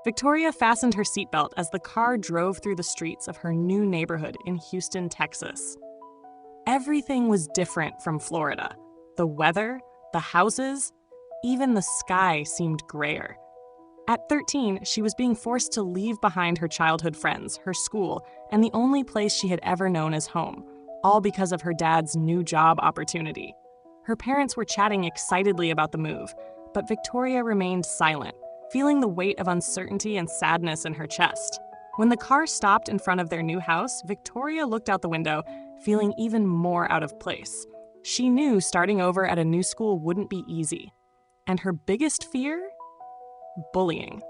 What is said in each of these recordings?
Victoria fastened her seatbelt as the car drove through the streets of her new neighborhood in Houston, Texas. Everything was different from Florida. The weather, the houses, even the sky seemed grayer. At 13, she was being forced to leave behind her childhood friends, her school, and the only place she had ever known as home, all because of her dad's new job opportunity. Her parents were chatting excitedly about the move, but Victoria remained silent, feeling the weight of uncertainty and sadness in her chest. When the car stopped in front of their new house, Victoria looked out the window, feeling even more out of place. She knew starting over at a new school wouldn't be easy. And her biggest fear? Bullying.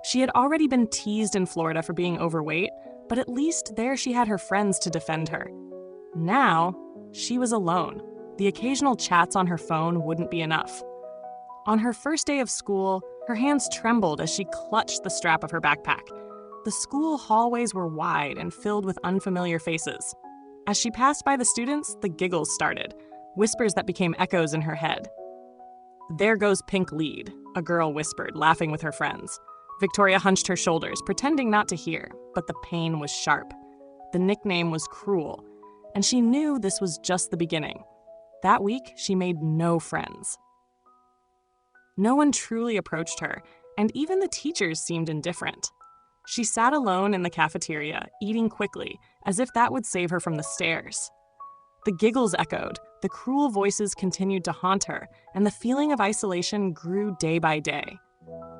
She had already been teased in Florida for being overweight, but at least there she had her friends to defend her. Now, she was alone. The occasional chats on her phone wouldn't be enough. On her first day of school, her hands trembled as she clutched the strap of her backpack. The school hallways were wide and filled with unfamiliar faces. As she passed by the students, the giggles started, whispers that became echoes in her head. "There goes Pink Lead," a girl whispered, laughing with her friends. Victoria hunched her shoulders, pretending not to hear, but the pain was sharp. The nickname was cruel, and she knew this was just the beginning. That week, she made no friends. No one truly approached her, and even the teachers seemed indifferent. She sat alone in the cafeteria, eating quickly, as if that would save her from the stares. The giggles echoed, the cruel voices continued to haunt her, and the feeling of isolation grew day by day.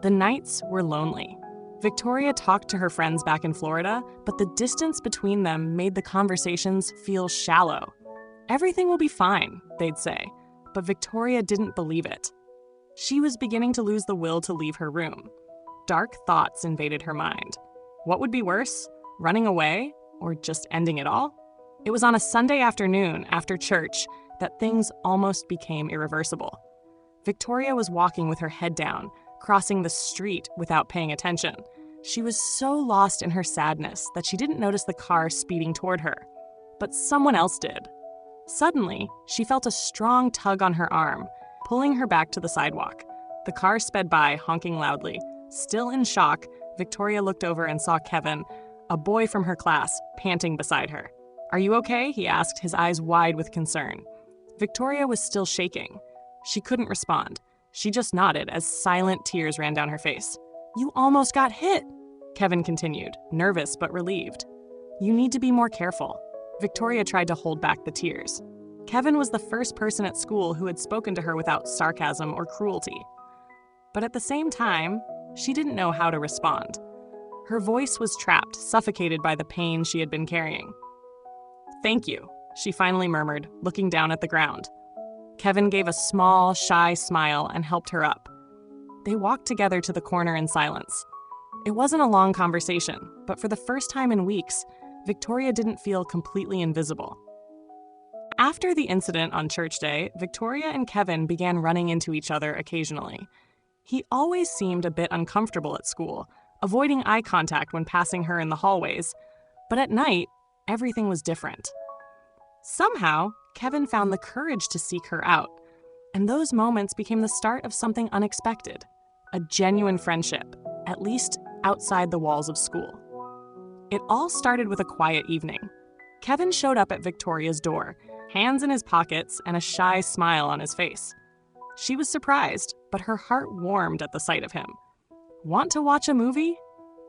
The nights were lonely. Victoria talked to her friends back in Florida, but the distance between them made the conversations feel shallow. "Everything will be fine," they'd say, but Victoria didn't believe it. She was beginning to lose the will to leave her room. Dark thoughts invaded her mind. What would be worse, running away or just ending it all? It was on a Sunday afternoon after church that things almost became irreversible. Victoria was walking with her head down, crossing the street without paying attention. She was so lost in her sadness that she didn't notice the car speeding toward her. But someone else did. Suddenly, she felt a strong tug on her arm, pulling her back to the sidewalk. The car sped by, honking loudly. Still in shock, Victoria looked over and saw Kevin, a boy from her class, panting beside her. "Are you okay?" he asked, his eyes wide with concern. Victoria was still shaking. She couldn't respond. She just nodded as silent tears ran down her face. "You almost got hit," Kevin continued, nervous but relieved. "You need to be more careful." Victoria tried to hold back the tears. Kevin was the first person at school who had spoken to her without sarcasm or cruelty. But at the same time, she didn't know how to respond. Her voice was trapped, suffocated by the pain she had been carrying. "Thank you," she finally murmured, looking down at the ground. Kevin gave a small, shy smile and helped her up. They walked together to the corner in silence. It wasn't a long conversation, but for the first time in weeks, Victoria didn't feel completely invisible. After the incident on church day, Victoria and Kevin began running into each other occasionally. He always seemed a bit uncomfortable at school, avoiding eye contact when passing her in the hallways, but at night, everything was different. Somehow, Kevin found the courage to seek her out, and those moments became the start of something unexpected, a genuine friendship, at least outside the walls of school. It all started with a quiet evening. Kevin showed up at Victoria's door, hands in his pockets and a shy smile on his face. She was surprised, but her heart warmed at the sight of him. "Want to watch a movie?"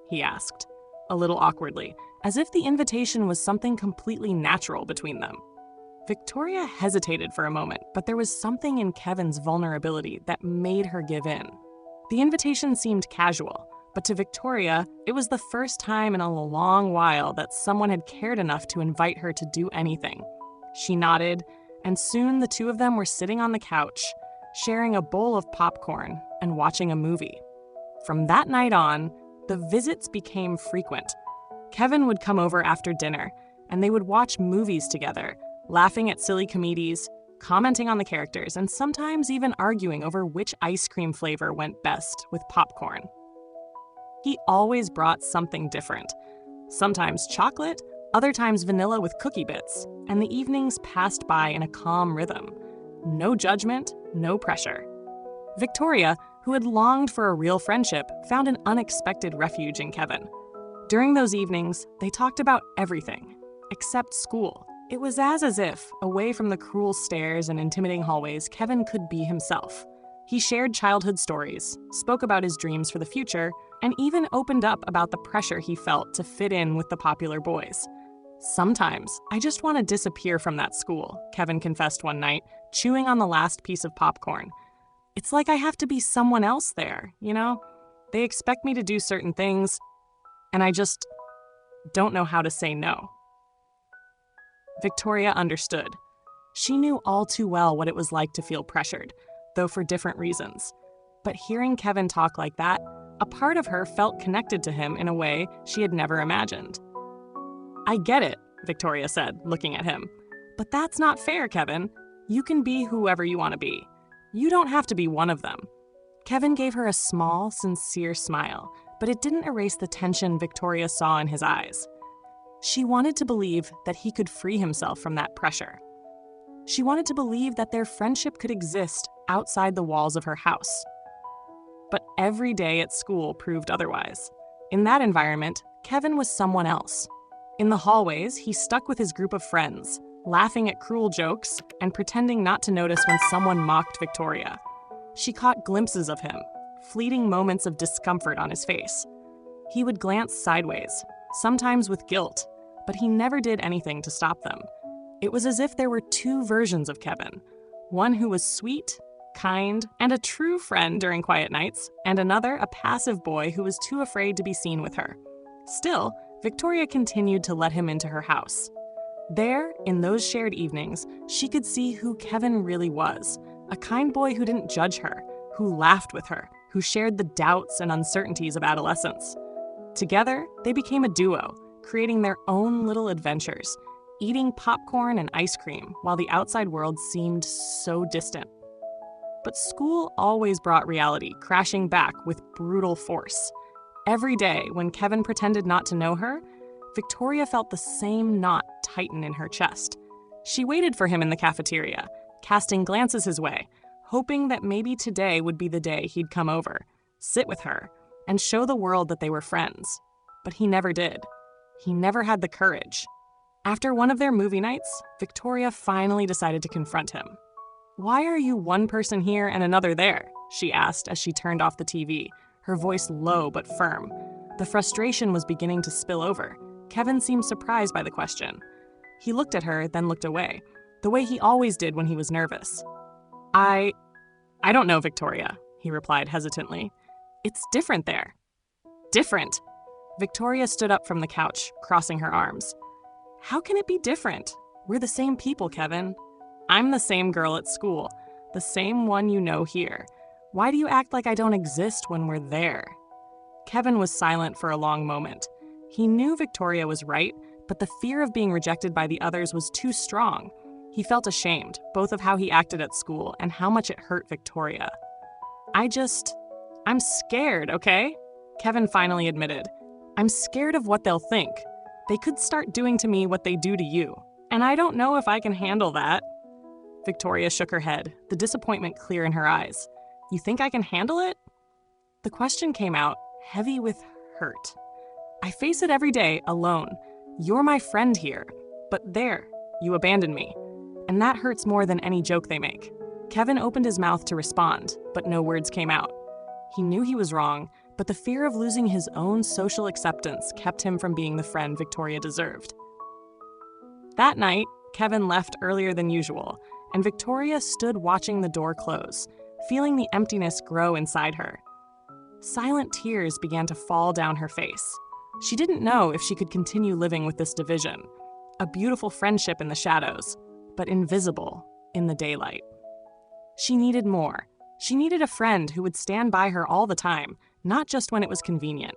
he asked, a little awkwardly, as if the invitation was something completely natural between them. Victoria hesitated for a moment, but there was something in Kevin's vulnerability that made her give in. The invitation seemed casual, but to Victoria, it was the first time in a long while that someone had cared enough to invite her to do anything. She nodded, and soon the two of them were sitting on the couch, sharing a bowl of popcorn and watching a movie. From that night on, the visits became frequent. Kevin would come over after dinner, and they would watch movies together, laughing at silly comedies, commenting on the characters, and sometimes even arguing over which ice cream flavor went best with popcorn. He always brought something different. Sometimes chocolate, other times vanilla with cookie bits, and the evenings passed by in a calm rhythm. No judgment, no pressure. Victoria, who had longed for a real friendship, found an unexpected refuge in Kevin. During those evenings, they talked about everything, except school. It was as if, away from the cruel stares and intimidating hallways, Kevin could be himself. He shared childhood stories, spoke about his dreams for the future, and even opened up about the pressure he felt to fit in with the popular boys. "Sometimes, I just want to disappear from that school," Kevin confessed one night, chewing on the last piece of popcorn. "It's like I have to be someone else there, you know? They expect me to do certain things, and I just don't know how to say no." Victoria understood. She knew all too well what it was like to feel pressured, though for different reasons. But hearing Kevin talk like that, a part of her felt connected to him in a way she had never imagined. "I get it," Victoria said, looking at him. "But that's not fair, Kevin. You can be whoever you want to be. You don't have to be one of them." Kevin gave her a small, sincere smile, but it didn't erase the tension Victoria saw in his eyes. She wanted to believe that he could free himself from that pressure. She wanted to believe that their friendship could exist outside the walls of her house. But every day at school proved otherwise. In that environment, Kevin was someone else. In the hallways, he stuck with his group of friends, laughing at cruel jokes and pretending not to notice when someone mocked Victoria. She caught glimpses of him, fleeting moments of discomfort on his face. He would glance sideways, sometimes with guilt, but he never did anything to stop them. It was as if there were two versions of Kevin, one who was sweet, kind, and a true friend during quiet nights, and another a passive boy who was too afraid to be seen with her. Still, Victoria continued to let him into her house. There, in those shared evenings, she could see who Kevin really was, a kind boy who didn't judge her, who laughed with her, who shared the doubts and uncertainties of adolescence. Together, they became a duo, creating their own little adventures, eating popcorn and ice cream while the outside world seemed so distant. But school always brought reality crashing back with brutal force. Every day, when Kevin pretended not to know her, Victoria felt the same knot tighten in her chest. She waited for him in the cafeteria, casting glances his way, hoping that maybe today would be the day he'd come over, sit with her, and show the world that they were friends. But he never did. He never had the courage. After one of their movie nights, Victoria finally decided to confront him. "Why are you one person here and another there?" she asked as she turned off the TV, her voice low but firm. The frustration was beginning to spill over. Kevin seemed surprised by the question. He looked at her, then looked away, the way he always did when he was nervous. I don't know, Victoria," he replied hesitantly. "It's different there." "Different?" Victoria stood up from the couch, crossing her arms. "How can it be different? We're the same people, Kevin. I'm the same girl at school, the same one you know here. Why do you act like I don't exist when we're there?" Kevin was silent for a long moment. He knew Victoria was right, but the fear of being rejected by the others was too strong. He felt ashamed, both of how he acted at school and how much it hurt Victoria. I'm scared, okay?" Kevin finally admitted. "I'm scared of what they'll think. They could start doing to me what they do to you, and I don't know if I can handle that." Victoria shook her head, the disappointment clear in her eyes. "You think I can handle it?" The question came out, heavy with hurt. "I face it every day, alone. You're my friend here, but there, you abandoned me. And that hurts more than any joke they make." Kevin opened his mouth to respond, but no words came out. He knew he was wrong, but the fear of losing his own social acceptance kept him from being the friend Victoria deserved. That night, Kevin left earlier than usual, and Victoria stood watching the door close, feeling the emptiness grow inside her. Silent tears began to fall down her face. She didn't know if she could continue living with this division, a beautiful friendship in the shadows, but invisible in the daylight. She needed more. She needed a friend who would stand by her all the time, not just when it was convenient.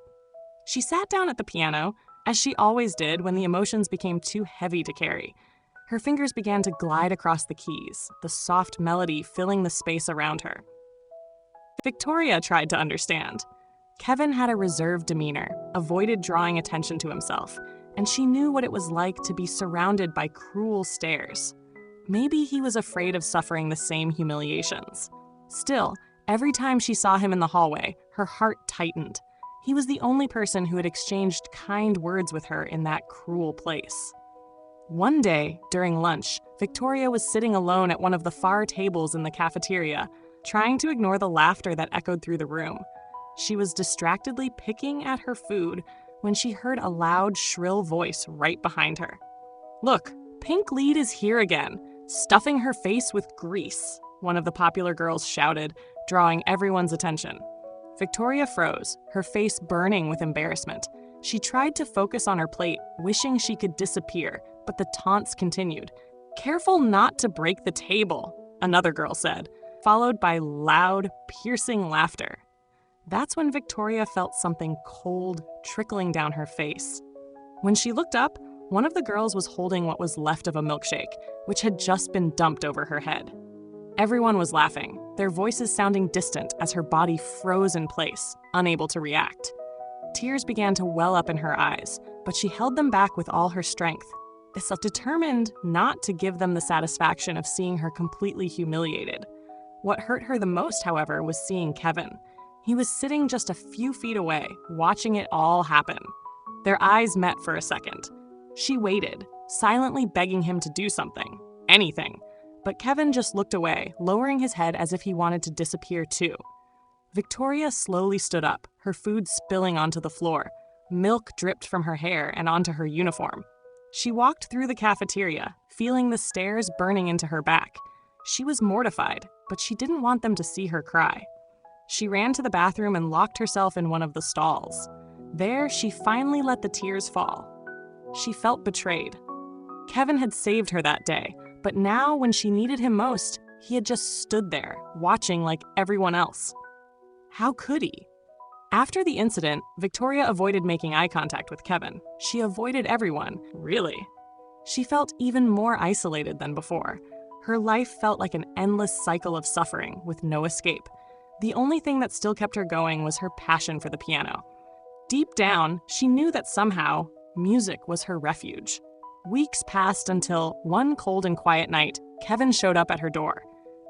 She sat down at the piano, as she always did when the emotions became too heavy to carry. Her fingers began to glide across the keys, the soft melody filling the space around her. Victoria tried to understand. Kevin had a reserved demeanor, avoided drawing attention to himself, and she knew what it was like to be surrounded by cruel stares. Maybe he was afraid of suffering the same humiliations. Still, Every time she saw him in the hallway, her heart tightened. He was the only person who had exchanged kind words with her in that cruel place. One day, during lunch, Victoria was sitting alone at one of the far tables in the cafeteria, trying to ignore the laughter that echoed through the room. She was distractedly picking at her food when she heard a loud, shrill voice right behind her. "Look, Pink Lead is here again, stuffing her face with grease," one of the popular girls shouted, drawing everyone's attention. Victoria froze, her face burning with embarrassment. She tried to focus on her plate, wishing she could disappear, but the taunts continued. "Careful not to break the table," another girl said, followed by loud, piercing laughter. That's when Victoria felt something cold trickling down her face. When she looked up, one of the girls was holding what was left of a milkshake, which had just been dumped over her head. Everyone was laughing, their voices sounding distant as her body froze in place, unable to react. Tears began to well up in her eyes, but she held them back with all her strength, determined not to give them the satisfaction of seeing her completely humiliated. What hurt her the most, however, was seeing Kevin. He was sitting just a few feet away, watching it all happen. Their eyes met for a second. She waited, silently begging him to do something, anything. But Kevin just looked away, lowering his head as if he wanted to disappear too. Victoria slowly stood up, her food spilling onto the floor. Milk dripped from her hair and onto her uniform. She walked through the cafeteria, feeling the stares burning into her back. She was mortified, but she didn't want them to see her cry. She ran to the bathroom and locked herself in one of the stalls. There, she finally let the tears fall. She felt betrayed. Kevin had saved her that day, but now, when she needed him most, he had just stood there, watching like everyone else. How could he? After the incident, Victoria avoided making eye contact with Kevin. She avoided everyone, really. She felt even more isolated than before. Her life felt like an endless cycle of suffering with no escape. The only thing that still kept her going was her passion for the piano. Deep down, she knew that somehow, music was her refuge. Weeks passed until, one cold and quiet night, Kevin showed up at her door.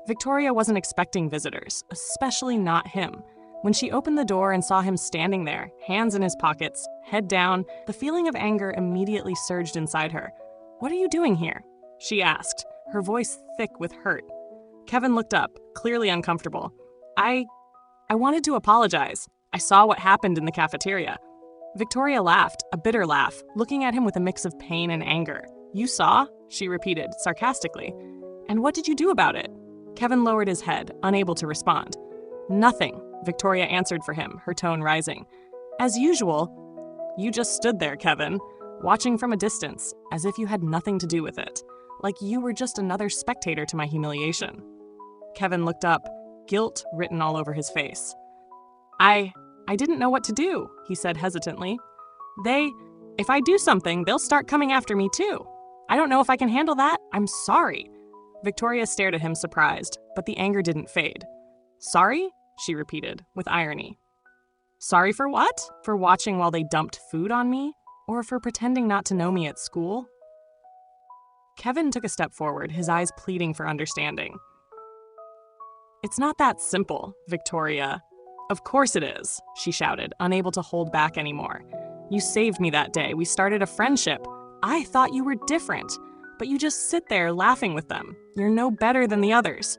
Victoria wasn't expecting visitors, especially not him. When she opened the door and saw him standing there, hands in his pockets, head down, the feeling of anger immediately surged inside her. "What are you doing here?" she asked, her voice thick with hurt. Kevin looked up, clearly uncomfortable. I wanted to apologize. I saw what happened in the cafeteria." Victoria laughed, a bitter laugh, looking at him with a mix of pain and anger. "You saw?" she repeated, sarcastically. "And what did you do about it?" Kevin lowered his head, unable to respond. "Nothing," Victoria answered for him, her tone rising. "As usual, you just stood there, Kevin, watching from a distance, as if you had nothing to do with it, like you were just another spectator to my humiliation." Kevin looked up, guilt written all over his face. I didn't know what to do," he said hesitantly. If I do something, they'll start coming after me too. I don't know if I can handle that. I'm sorry." Victoria stared at him surprised, but the anger didn't fade. "Sorry?" she repeated, with irony. "Sorry for what? For watching while they dumped food on me? Or for pretending not to know me at school?" Kevin took a step forward, his eyes pleading for understanding. "It's not that simple, Victoria." "Of course it is," she shouted, unable to hold back anymore. "You saved me that day. We started a friendship. I thought you were different, but you just sit there laughing with them. You're no better than the others."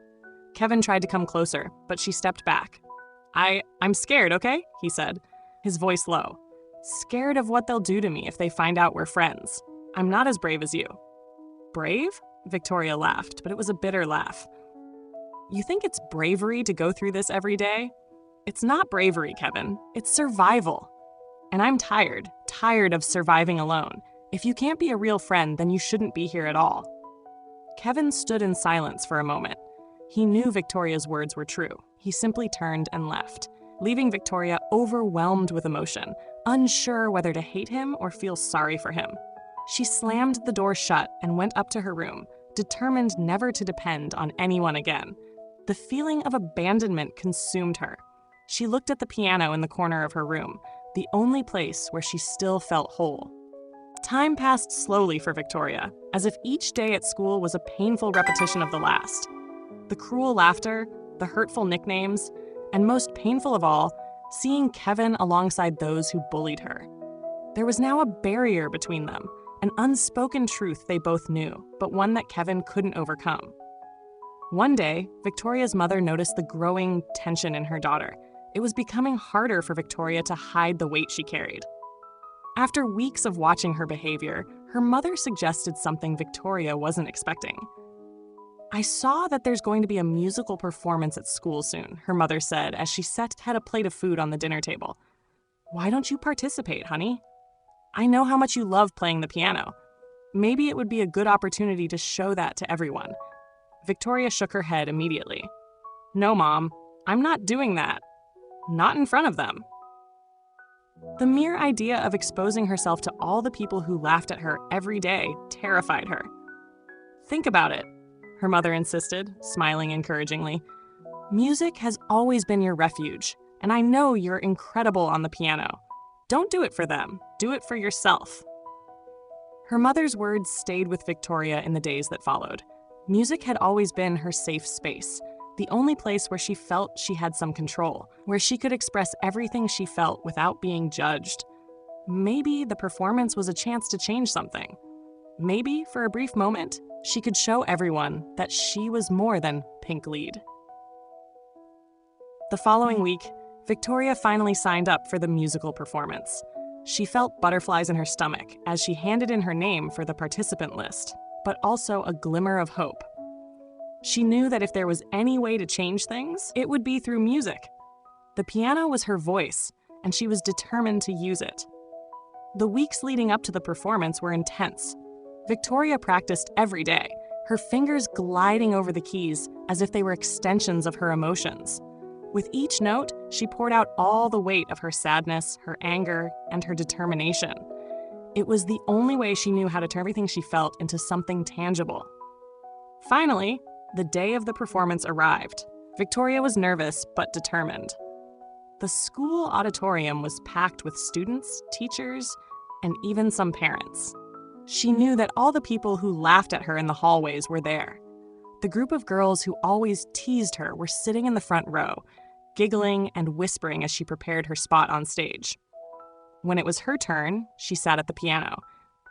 Kevin tried to come closer, but she stepped back. I'm scared, okay?" he said, his voice low. "Scared of what they'll do to me if they find out we're friends. I'm not as brave as you." "Brave?" Victoria laughed, but it was a bitter laugh. "You think it's bravery to go through this every day? It's not bravery, Kevin. It's survival. And I'm tired of surviving alone. If you can't be a real friend, then you shouldn't be here at all." Kevin stood in silence for a moment. He knew Victoria's words were true. He simply turned and left, leaving Victoria overwhelmed with emotion, unsure whether to hate him or feel sorry for him. She slammed the door shut and went up to her room, determined never to depend on anyone again. The feeling of abandonment consumed her. She looked at the piano in the corner of her room, the only place where she still felt whole. Time passed slowly for Victoria, as if each day at school was a painful repetition of the last. The cruel laughter, the hurtful nicknames, and most painful of all, seeing Kevin alongside those who bullied her. There was now a barrier between them, an unspoken truth they both knew, but one that Kevin couldn't overcome. One day, Victoria's mother noticed the growing tension in her daughter. It was becoming harder for Victoria to hide the weight she carried. After weeks of watching her behavior, her mother suggested something Victoria wasn't expecting. "I saw that there's going to be a musical performance at school soon," her mother said as she had a plate of food on the dinner table. "Why don't you participate, honey? I know how much you love playing the piano. Maybe it would be a good opportunity to show that to everyone." Victoria shook her head immediately. "No, Mom, I'm not doing that. Not in front of them." The mere idea of exposing herself to all the people who laughed at her every day terrified her. "Think about it," her mother insisted, smiling encouragingly. "Music has always been your refuge, and I know you're incredible on the piano. Don't do it for them. Do it for yourself." Her mother's words stayed with Victoria in the days that followed. Music had always been her safe space, the only place where she felt she had some control, where she could express everything she felt without being judged. Maybe the performance was a chance to change something. Maybe, for a brief moment, she could show everyone that she was more than pink lead. The following week, Victoria finally signed up for the musical performance. She felt butterflies in her stomach as she handed in her name for the participant list, but also a glimmer of hope. She knew that if there was any way to change things, it would be through music. The piano was her voice, and she was determined to use it. The weeks leading up to the performance were intense. Victoria practiced every day, her fingers gliding over the keys as if they were extensions of her emotions. With each note, she poured out all the weight of her sadness, her anger, and her determination. It was the only way she knew how to turn everything she felt into something tangible. Finally, the day of the performance arrived. Victoria was nervous but determined. The school auditorium was packed with students, teachers, and even some parents. She knew that all the people who laughed at her in the hallways were there. The group of girls who always teased her were sitting in the front row, giggling and whispering as she prepared her spot on stage. When it was her turn, she sat at the piano.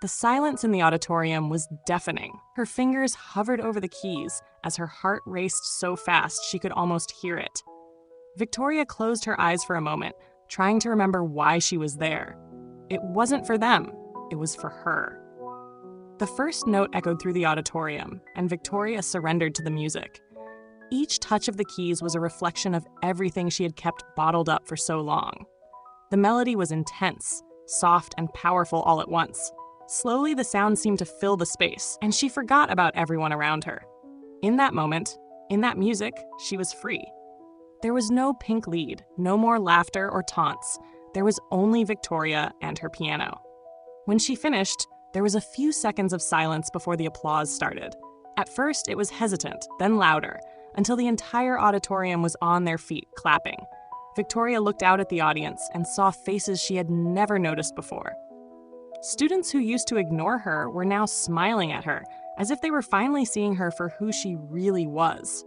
The silence in the auditorium was deafening. Her fingers hovered over the keys as her heart raced so fast she could almost hear it. Victoria closed her eyes for a moment, trying to remember why she was there. It wasn't for them, it was for her. The first note echoed through the auditorium, and Victoria surrendered to the music. Each touch of the keys was a reflection of everything she had kept bottled up for so long. The melody was intense, soft, and powerful all at once. Slowly, the sound seemed to fill the space, and she forgot about everyone around her. In that moment, in that music, she was free. There was no pink lead, no more laughter or taunts. There was only Victoria and her piano. When she finished, there was a few seconds of silence before the applause started. At first, it was hesitant, then louder, until the entire auditorium was on their feet, clapping. Victoria looked out at the audience and saw faces she had never noticed before. Students who used to ignore her were now smiling at her, as if they were finally seeing her for who she really was.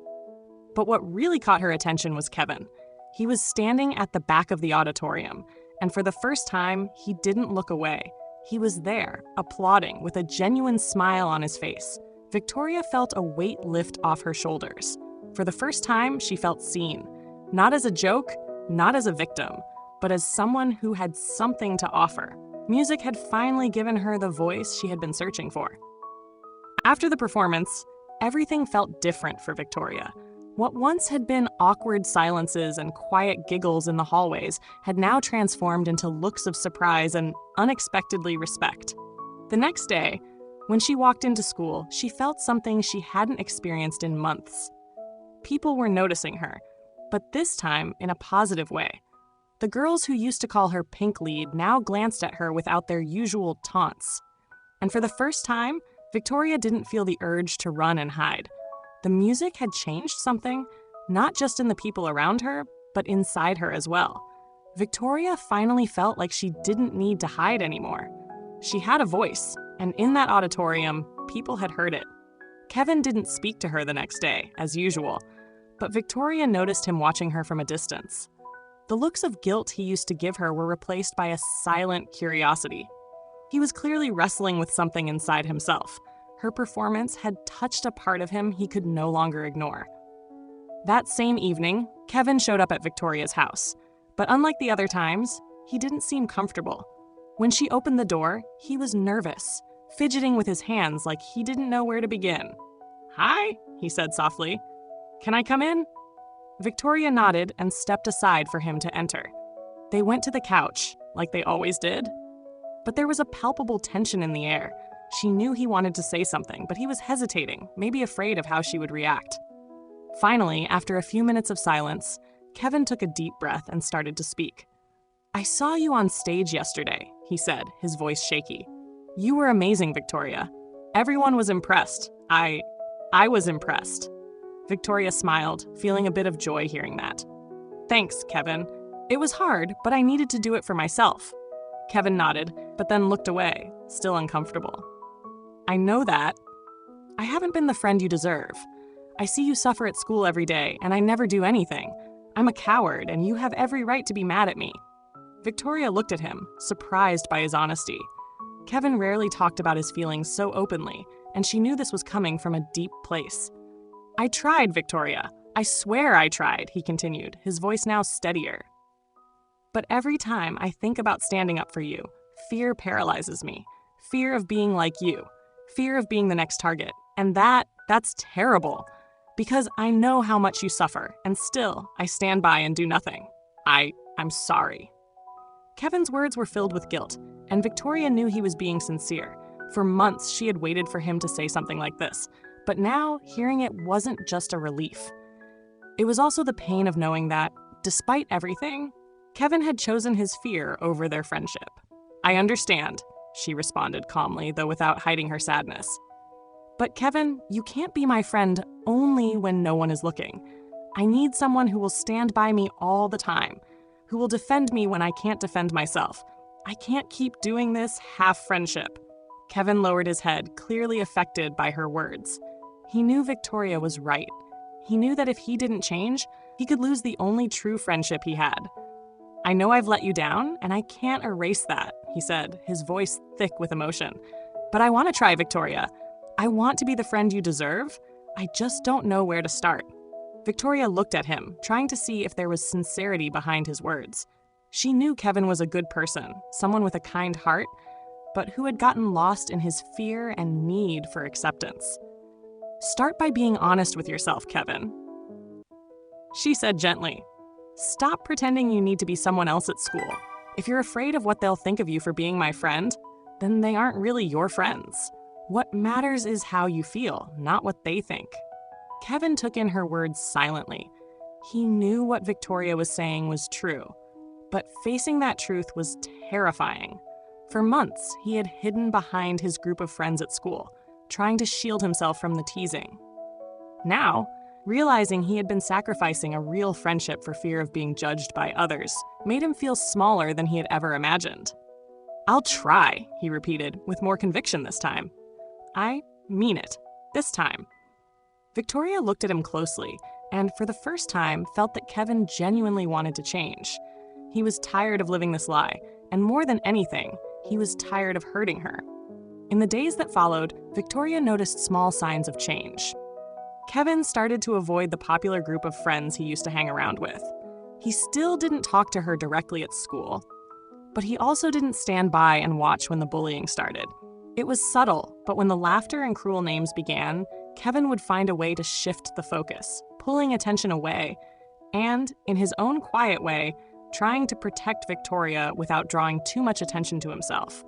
But what really caught her attention was Kevin. He was standing at the back of the auditorium, and for the first time, he didn't look away. He was there, applauding, with a genuine smile on his face. Victoria felt a weight lift off her shoulders. For the first time, she felt seen. Not as a joke, not as a victim, but as someone who had something to offer. Music had finally given her the voice she had been searching for. After the performance, everything felt different for Victoria. What once had been awkward silences and quiet giggles in the hallways had now transformed into looks of surprise and unexpectedly respect. The next day, when she walked into school, she felt something she hadn't experienced in months. People were noticing her, but this time in a positive way. The girls who used to call her pink lead now glanced at her without their usual taunts. And for the first time, Victoria didn't feel the urge to run and hide. The music had changed something, not just in the people around her, but inside her as well. Victoria finally felt like she didn't need to hide anymore. She had a voice, and in that auditorium, people had heard it. Kevin didn't speak to her the next day, as usual, but Victoria noticed him watching her from a distance. The looks of guilt he used to give her were replaced by a silent curiosity. He was clearly wrestling with something inside himself. Her performance had touched a part of him he could no longer ignore. That same evening, Kevin showed up at Victoria's house, but unlike the other times, he didn't seem comfortable. When she opened the door, he was nervous, fidgeting with his hands like he didn't know where to begin. "Hi," he said softly. "Can I come in?" Victoria nodded and stepped aside for him to enter. They went to the couch, like they always did. But there was a palpable tension in the air. She knew he wanted to say something, but he was hesitating, maybe afraid of how she would react. Finally, after a few minutes of silence, Kevin took a deep breath and started to speak. "I saw you on stage yesterday," he said, his voice shaky. "You were amazing, Victoria. Everyone was impressed. I was impressed." Victoria smiled, feeling a bit of joy hearing that. "Thanks, Kevin. It was hard, but I needed to do it for myself." Kevin nodded, but then looked away, still uncomfortable. "I know that. I haven't been the friend you deserve. I see you suffer at school every day, and I never do anything. I'm a coward, and you have every right to be mad at me." Victoria looked at him, surprised by his honesty. Kevin rarely talked about his feelings so openly, and she knew this was coming from a deep place. "I tried, Victoria. I swear I tried," he continued, his voice now steadier. "But every time I think about standing up for you, fear paralyzes me. Fear of being like you. Fear of being the next target. And that's terrible. Because I know how much you suffer, and still, I stand by and do nothing. I'm sorry." Kevin's words were filled with guilt, and Victoria knew he was being sincere. For months, she had waited for him to say something like this. But now, hearing it wasn't just a relief. It was also the pain of knowing that, despite everything, Kevin had chosen his fear over their friendship. "I understand," she responded calmly, though without hiding her sadness. "But Kevin, you can't be my friend only when no one is looking. I need someone who will stand by me all the time, who will defend me when I can't defend myself. I can't keep doing this half-friendship." Kevin lowered his head, clearly affected by her words. He knew Victoria was right. He knew that if he didn't change, he could lose the only true friendship he had. "I know I've let you down, and I can't erase that," he said, his voice thick with emotion. "But I want to try, Victoria. I want to be the friend you deserve. I just don't know where to start." Victoria looked at him, trying to see if there was sincerity behind his words. She knew Kevin was a good person, someone with a kind heart, but who had gotten lost in his fear and need for acceptance. "Start by being honest with yourself, Kevin," she said gently. "Stop pretending you need to be someone else at school. If you're afraid of what they'll think of you for being my friend, then they aren't really your friends. What matters is how you feel, not what they think." Kevin took in her words silently. He knew what Victoria was saying was true, but facing that truth was terrifying. For months, he had hidden behind his group of friends at school, trying to shield himself from the teasing. Now, realizing he had been sacrificing a real friendship for fear of being judged by others made him feel smaller than he had ever imagined. "I'll try," he repeated, with more conviction this time. "I mean it. This time." Victoria looked at him closely, and for the first time felt that Kevin genuinely wanted to change. He was tired of living this lie, and more than anything, he was tired of hurting her. In the days that followed, Victoria noticed small signs of change. Kevin started to avoid the popular group of friends he used to hang around with. He still didn't talk to her directly at school, but he also didn't stand by and watch when the bullying started. It was subtle, but when the laughter and cruel names began, Kevin would find a way to shift the focus, pulling attention away, and, in his own quiet way, trying to protect Victoria without drawing too much attention to himself.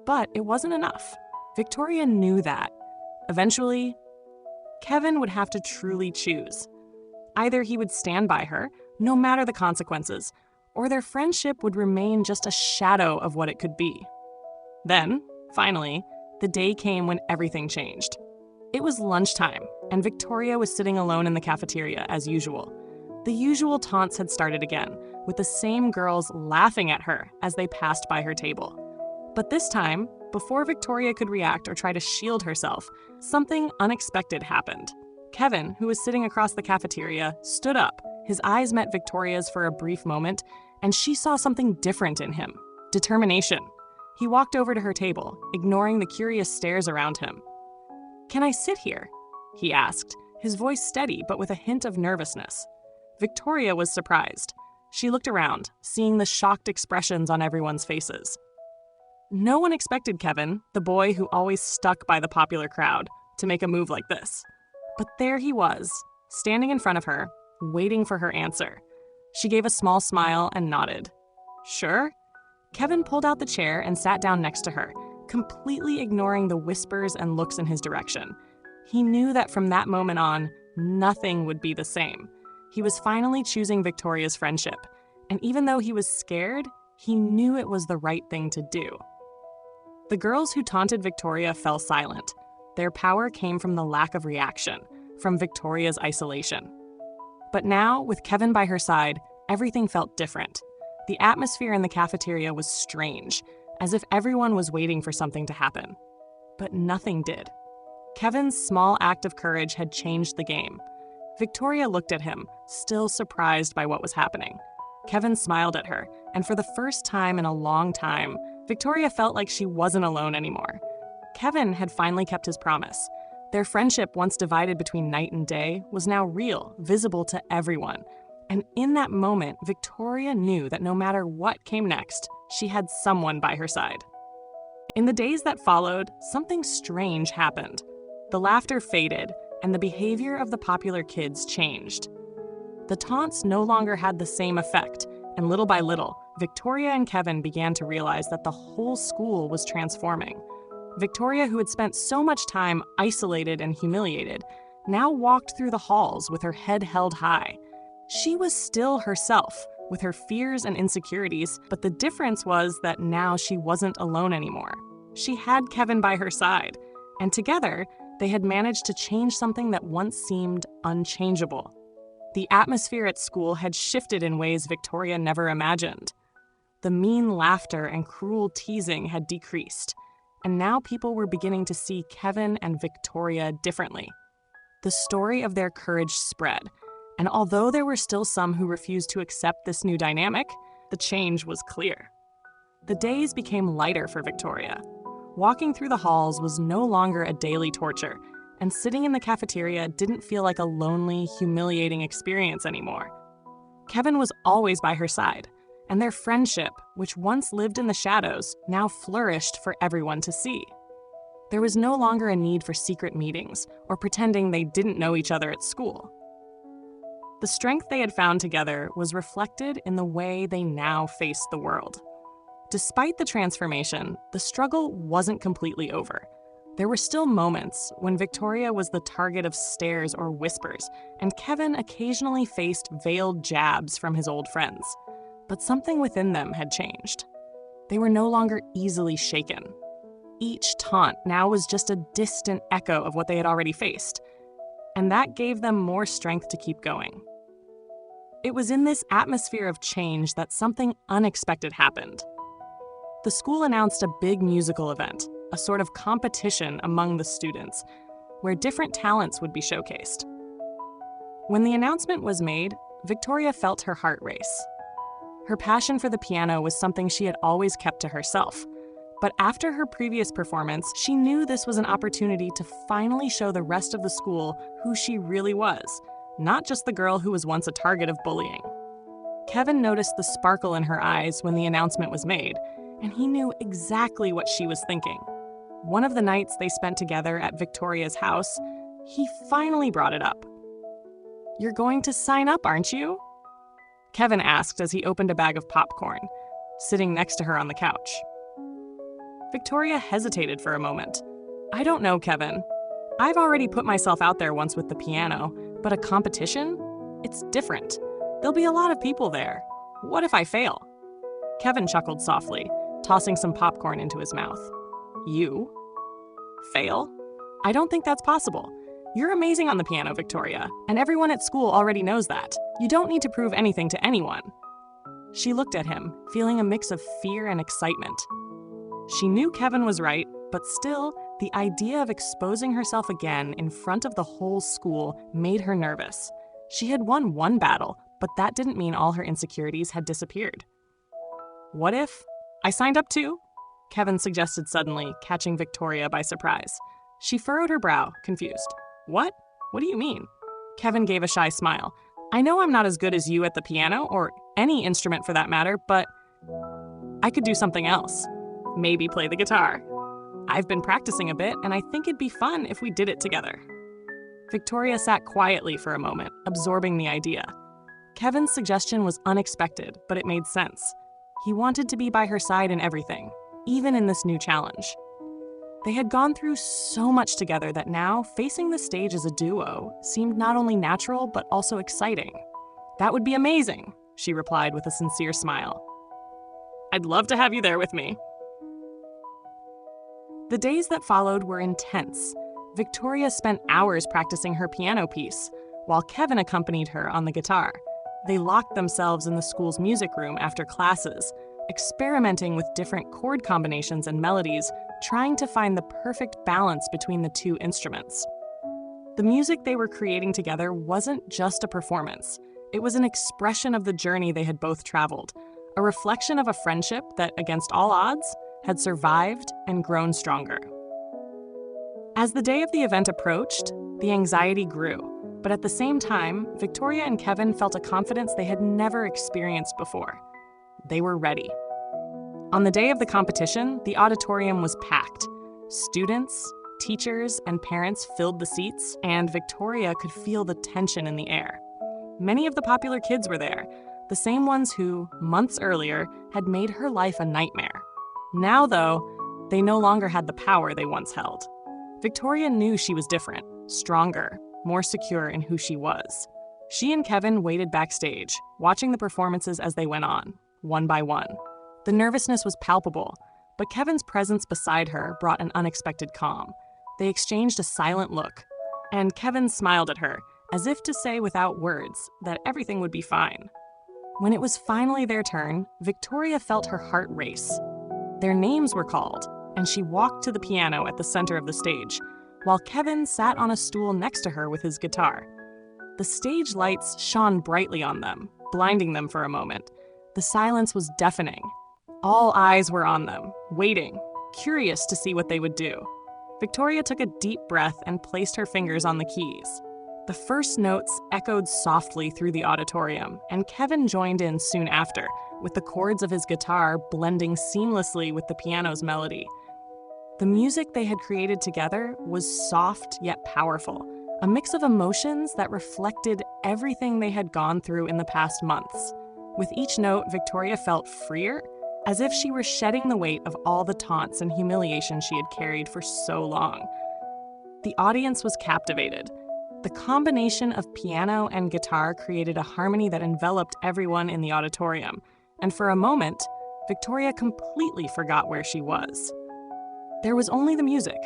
But it wasn't enough. Victoria knew that. Eventually, Kevin would have to truly choose. Either he would stand by her, no matter the consequences, or their friendship would remain just a shadow of what it could be. Then, finally, the day came when everything changed. It was lunchtime, and Victoria was sitting alone in the cafeteria as usual. The usual taunts had started again, with the same girls laughing at her as they passed by her table. But this time, before Victoria could react or try to shield herself, something unexpected happened. Kevin, who was sitting across the cafeteria, stood up. His eyes met Victoria's for a brief moment, and she saw something different in him: determination. He walked over to her table, ignoring the curious stares around him. "Can I sit here?" he asked, his voice steady but with a hint of nervousness. Victoria was surprised. She looked around, seeing the shocked expressions on everyone's faces. No one expected Kevin, the boy who always stuck by the popular crowd, to make a move like this. But there he was, standing in front of her, waiting for her answer. She gave a small smile and nodded. "Sure?" Kevin pulled out the chair and sat down next to her, completely ignoring the whispers and looks in his direction. He knew that from that moment on, nothing would be the same. He was finally choosing Victoria's friendship, and even though he was scared, he knew it was the right thing to do. The girls who taunted Victoria fell silent. Their power came from the lack of reaction, from Victoria's isolation. But now, with Kevin by her side, everything felt different. The atmosphere in the cafeteria was strange, as if everyone was waiting for something to happen. But nothing did. Kevin's small act of courage had changed the game. Victoria looked at him, still surprised by what was happening. Kevin smiled at her, and for the first time in a long time, Victoria felt like she wasn't alone anymore. Kevin had finally kept his promise. Their friendship, once divided between night and day, was now real, visible to everyone. And in that moment, Victoria knew that no matter what came next, she had someone by her side. In the days that followed, something strange happened. The laughter faded, and the behavior of the popular kids changed. The taunts no longer had the same effect, and little by little, Victoria and Kevin began to realize that the whole school was transforming. Victoria, who had spent so much time isolated and humiliated, now walked through the halls with her head held high. She was still herself, with her fears and insecurities, but the difference was that now she wasn't alone anymore. She had Kevin by her side, and together, they had managed to change something that once seemed unchangeable. The atmosphere at school had shifted in ways Victoria never imagined. The mean laughter and cruel teasing had decreased, and now people were beginning to see Kevin and Victoria differently. The story of their courage spread, and although there were still some who refused to accept this new dynamic, the change was clear. The days became lighter for Victoria. Walking through the halls was no longer a daily torture, and sitting in the cafeteria didn't feel like a lonely, humiliating experience anymore. Kevin was always by her side, and their friendship, which once lived in the shadows, now flourished for everyone to see. There was no longer a need for secret meetings or pretending they didn't know each other at school. The strength they had found together was reflected in the way they now faced the world. Despite the transformation, the struggle wasn't completely over. There were still moments when Victoria was the target of stares or whispers, and Kevin occasionally faced veiled jabs from his old friends. But something within them had changed. They were no longer easily shaken. Each taunt now was just a distant echo of what they had already faced, and that gave them more strength to keep going. It was in this atmosphere of change that something unexpected happened. The school announced a big musical event, a sort of competition among the students, where different talents would be showcased. When the announcement was made, Victoria felt her heart race. Her passion for the piano was something she had always kept to herself, but after her previous performance, she knew this was an opportunity to finally show the rest of the school who she really was, not just the girl who was once a target of bullying. Kevin noticed the sparkle in her eyes when the announcement was made, and he knew exactly what she was thinking. One of the nights they spent together at Victoria's house, he finally brought it up. "You're going to sign up, aren't you?" Kevin asked as he opened a bag of popcorn, sitting next to her on the couch. Victoria hesitated for a moment. "I don't know, Kevin. I've already put myself out there once with the piano, but a competition? It's different. There'll be a lot of people there. What if I fail?" Kevin chuckled softly, tossing some popcorn into his mouth. "You? Fail? I don't think that's possible. You're amazing on the piano, Victoria, and everyone at school already knows that. You don't need to prove anything to anyone." She looked at him, feeling a mix of fear and excitement. She knew Kevin was right, but still, the idea of exposing herself again in front of the whole school made her nervous. She had won one battle, but that didn't mean all her insecurities had disappeared. "What if I signed up too?" Kevin suggested suddenly, catching Victoria by surprise. She furrowed her brow, confused. "What? What do you mean?" Kevin gave a shy smile. "I know I'm not as good as you at the piano, or any instrument for that matter, but I could do something else. Maybe play the guitar. I've been practicing a bit, and I think it'd be fun if we did it together." Victoria sat quietly for a moment, absorbing the idea. Kevin's suggestion was unexpected, but it made sense. He wanted to be by her side in everything, even in this new challenge. They had gone through so much together that now, facing the stage as a duo seemed not only natural, but also exciting. "That would be amazing," she replied with a sincere smile. "I'd love to have you there with me." The days that followed were intense. Victoria spent hours practicing her piano piece, while Kevin accompanied her on the guitar. They locked themselves in the school's music room after classes, experimenting with different chord combinations and melodies, trying to find the perfect balance between the two instruments. The music they were creating together wasn't just a performance. It was an expression of the journey they had both traveled, a reflection of a friendship that, against all odds, had survived and grown stronger. As the day of the event approached, the anxiety grew, but at the same time, Victoria and Kevin felt a confidence they had never experienced before. They were ready. On the day of the competition, the auditorium was packed. Students, teachers, and parents filled the seats, and Victoria could feel the tension in the air. Many of the popular kids were there, the same ones who, months earlier, had made her life a nightmare. Now, though, they no longer had the power they once held. Victoria knew she was different, stronger, more secure in who she was. She and Kevin waited backstage, watching the performances as they went on, one by one. The nervousness was palpable, but Kevin's presence beside her brought an unexpected calm. They exchanged a silent look, and Kevin smiled at her, as if to say without words that everything would be fine. When it was finally their turn, Victoria felt her heart race. Their names were called, and she walked to the piano at the center of the stage, while Kevin sat on a stool next to her with his guitar. The stage lights shone brightly on them, blinding them for a moment. The silence was deafening. All eyes were on them, waiting, curious to see what they would do. Victoria took a deep breath and placed her fingers on the keys. The first notes echoed softly through the auditorium, and Kevin joined in soon after, with the chords of his guitar blending seamlessly with the piano's melody. The music they had created together was soft yet powerful, a mix of emotions that reflected everything they had gone through in the past months. With each note, Victoria felt freer, as if she were shedding the weight of all the taunts and humiliation she had carried for so long. The audience was captivated. The combination of piano and guitar created a harmony that enveloped everyone in the auditorium, and for a moment, Victoria completely forgot where she was. There was only the music,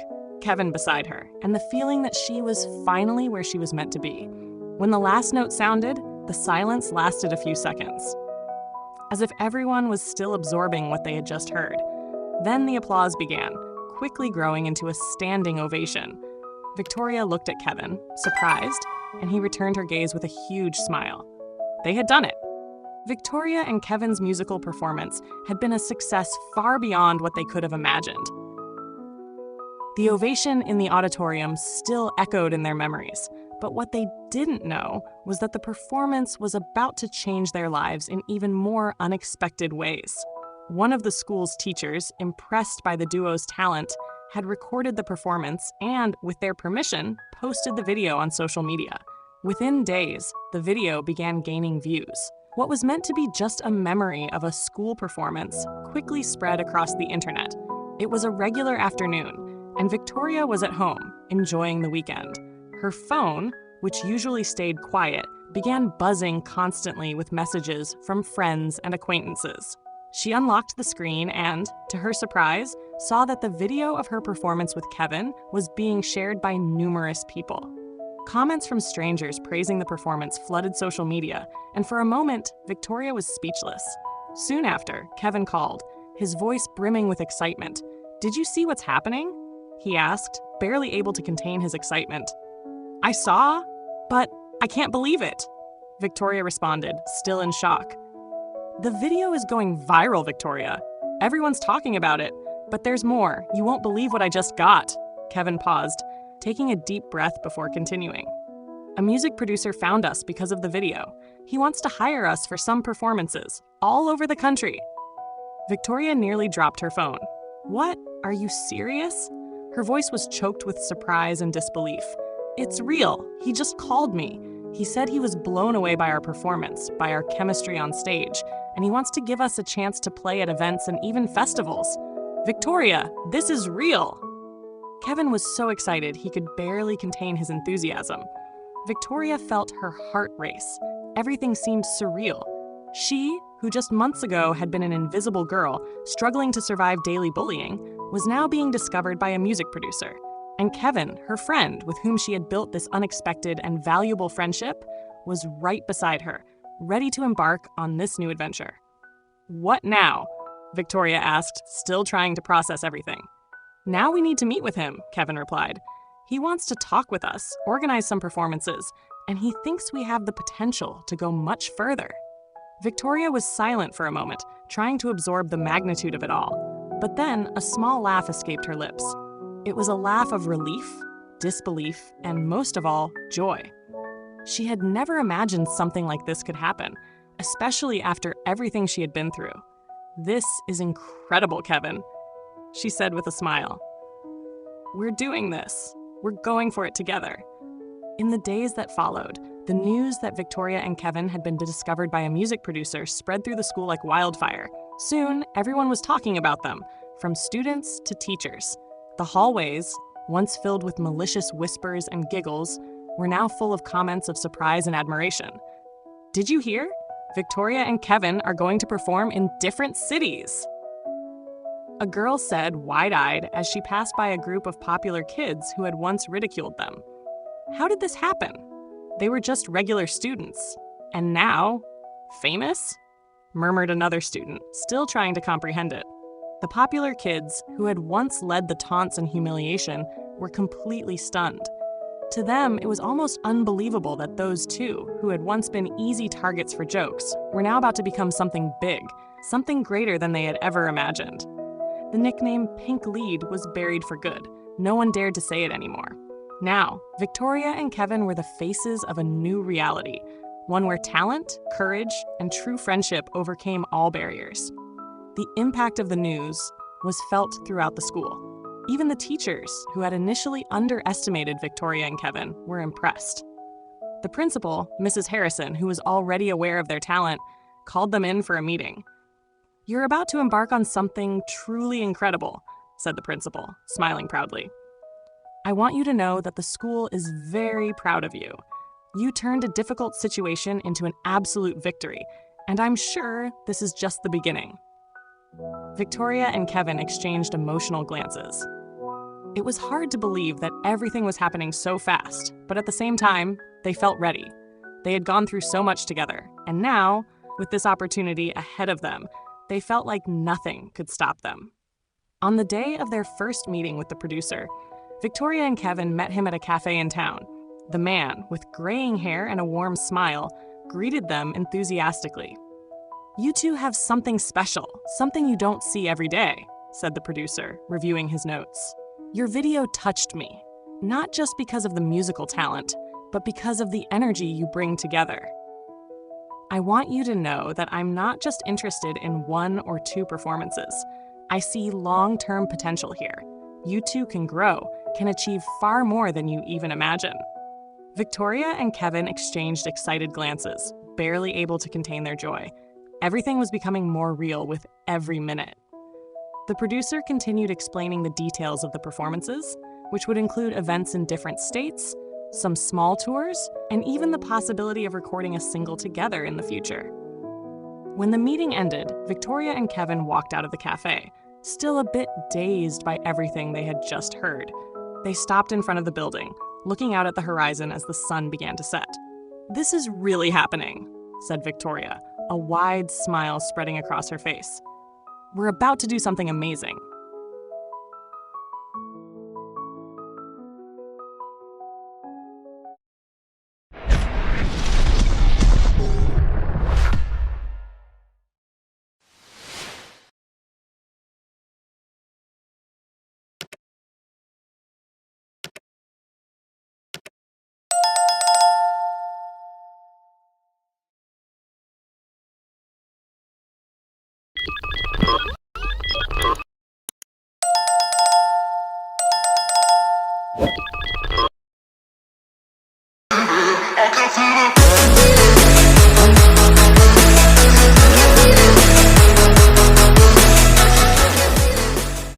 Kevin beside her, and the feeling that she was finally where she was meant to be. When the last note sounded, the silence lasted a few seconds, as if everyone was still absorbing what they had just heard. Then the applause began, quickly growing into a standing ovation. Victoria looked at Kevin, surprised, and he returned her gaze with a huge smile. They had done it. Victoria and Kevin's musical performance had been a success far beyond what they could have imagined. The ovation in the auditorium still echoed in their memories, but what they didn't know was that the performance was about to change their lives in even more unexpected ways. One of the school's teachers, impressed by the duo's talent, had recorded the performance and, with their permission, posted the video on social media. Within days, the video began gaining views. What was meant to be just a memory of a school performance quickly spread across the internet. It was a regular afternoon, and Victoria was at home, enjoying the weekend. Her phone, which usually stayed quiet, began buzzing constantly with messages from friends and acquaintances. She unlocked the screen and, to her surprise, saw that the video of her performance with Kevin was being shared by numerous people. Comments from strangers praising the performance flooded social media, and for a moment, Victoria was speechless. Soon after, Kevin called, his voice brimming with excitement. "Did you see what's happening?" he asked, barely able to contain his excitement. "I saw, but I can't believe it," Victoria responded, still in shock. "The video is going viral, Victoria. Everyone's talking about it, but there's more. You won't believe what I just got." Kevin paused, taking a deep breath before continuing. "A music producer found us because of the video. He wants to hire us for some performances, all over the country." Victoria nearly dropped her phone. "What? Are you serious?" Her voice was choked with surprise and disbelief. "It's real. He just called me. He said he was blown away by our performance, by our chemistry on stage, and he wants to give us a chance to play at events and even festivals. Victoria, this is real!" Kevin was so excited he could barely contain his enthusiasm. Victoria felt her heart race. Everything seemed surreal. She, who just months ago had been an invisible girl struggling to survive daily bullying, was now being discovered by a music producer. And Kevin, her friend with whom she had built this unexpected and valuable friendship, was right beside her, ready to embark on this new adventure. "What now?" Victoria asked, still trying to process everything. "Now we need to meet with him," Kevin replied. "He wants to talk with us, organize some performances, and he thinks we have the potential to go much further." Victoria was silent for a moment, trying to absorb the magnitude of it all. But then a small laugh escaped her lips. It was a laugh of relief, disbelief, and most of all, joy. She had never imagined something like this could happen, especially after everything she had been through. "This is incredible, Kevin," she said with a smile. "We're doing this. We're going for it together." In the days that followed, the news that Victoria and Kevin had been discovered by a music producer spread through the school like wildfire. Soon, everyone was talking about them, from students to teachers. The hallways, once filled with malicious whispers and giggles, were now full of comments of surprise and admiration. "Did you hear? Victoria and Kevin are going to perform in different cities!" A girl said, wide-eyed, as she passed by a group of popular kids who had once ridiculed them. "How did this happen? They were just regular students. And now, famous?" murmured another student, still trying to comprehend it. The popular kids, who had once led the taunts and humiliation, were completely stunned. To them, it was almost unbelievable that those two, who had once been easy targets for jokes, were now about to become something big, something greater than they had ever imagined. The nickname Pink Lead was buried for good. No one dared to say it anymore. Now, Victoria and Kevin were the faces of a new reality, one where talent, courage, and true friendship overcame all barriers. The impact of the news was felt throughout the school. Even the teachers, who had initially underestimated Victoria and Kevin, were impressed. The principal, Mrs. Harrison, who was already aware of their talent, called them in for a meeting. "You're about to embark on something truly incredible," said the principal, smiling proudly. "I want you to know that the school is very proud of you. You turned a difficult situation into an absolute victory, and I'm sure this is just the beginning." Victoria and Kevin exchanged emotional glances. It was hard to believe that everything was happening so fast, but at the same time, they felt ready. They had gone through so much together, and now, with this opportunity ahead of them, they felt like nothing could stop them. On the day of their first meeting with the producer, Victoria and Kevin met him at a cafe in town. The man, with graying hair and a warm smile, greeted them enthusiastically. "You two have something special, something you don't see every day," said the producer, reviewing his notes. "Your video touched me, not just because of the musical talent, but because of the energy you bring together. I want you to know that I'm not just interested in 1 or 2 performances. I see long-term potential here. You two can grow, can achieve far more than you even imagine." Victoria and Kevin exchanged excited glances, barely able to contain their joy. Everything was becoming more real with every minute. The producer continued explaining the details of the performances, which would include events in different states, some small tours, and even the possibility of recording a single together in the future. When the meeting ended, Victoria and Kevin walked out of the cafe, still a bit dazed by everything they had just heard. They stopped in front of the building, looking out at the horizon as the sun began to set. "This is really happening," said Victoria, a wide smile spreading across her face. "We're about to do something amazing.